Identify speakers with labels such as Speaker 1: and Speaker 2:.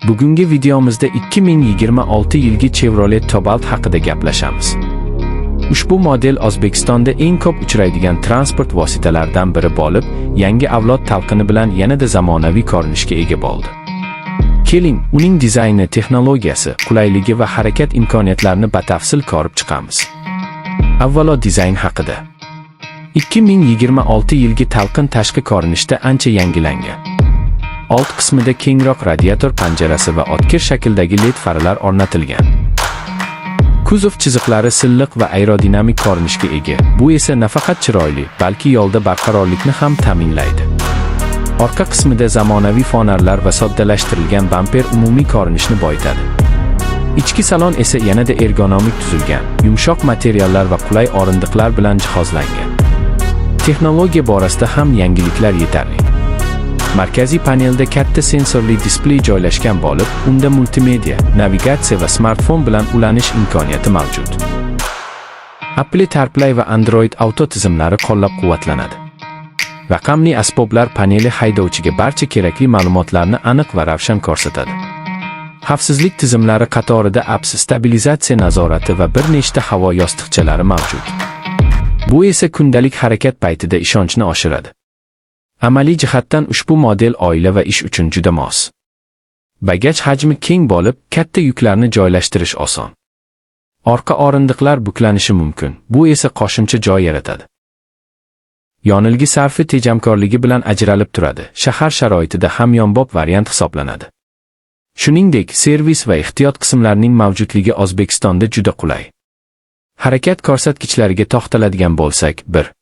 Speaker 1: Bugungi videomizda 2026 yilgi Chevrolet Cobalt haqida gaplashamiz. Ushbu model O'zbekistonda eng ko'p uchraydigan transport vositalaridan biri bo'lib, yangi avlod talqini bilan yanada zamonaviy ko'rinishga ega bo'ldi. Keling, uning dizayni, texnologiyasi, qulayligi va harakat imkoniyatlarini batafsil ko'rib chiqamiz. Avvalo dizayn haqida. 2026 yilgi talqin tashqi ko'rinishda ancha yangilangan. Old qismida kengroq radiator panjarasi va o'tkir shakldagi LED farlar o'rnatilgan. Kuzov chiziqlari silliq va aerodinamik ko'rinishga ega. Bu esa nafaqat chiroyli, balki yo'lda barqarorlikni ham ta'minlaydi. Orqa qismida zamonaviy fonarlar va soddalashtirilgan bamper umumiy ko'rinishni boyitadi. Ichki salon esa yanada ergonomik tuzilgan, yumshoq materiallar va qulay o'rindiqlar bilan jihozlangan. Texnologiya borasida ham yangiliklar yetarli. Markaziy panelda katta sensorli displey joylashgan bo'lib, unda multimedia, navigatsiya va smartfon bilan ulanish imkoniyati mavjud. Apple CarPlay va Android Auto tizimlari qo'llab-quvvatlanadi. Raqamli asboblar paneli haydovchiga barcha kerakli ma'lumotlarni aniq va ravshan ko'rsatadi. Xavfsizlik tizimlari qatorida apps, stabilizatsiya nazorati va bir nechta havo yostiqchalari mavjud. Bu esa kundalik harakat paytida ishonchni oshiradi. Amaliy jihatdan ushbu model oila va ish uchun juda mos. Bagaj hajmi keng bo'lib, katta yuklarni joylashtirish oson. Orqa o'rindiqlar buklanishi mumkin. Bu esa qo'shimcha joy yaratadi. Yonilgi sarfi tejamkorligi bilan ajralib turadi. Shahar sharoitida hamyonbop variant hisoblanadi. Shuningdek, servis va ehtiyot qismlarining mavjudligi O'zbekistonda juda qulay. Harakat ko'rsatkichlariga to'xtaladigan bo'lsak, 1.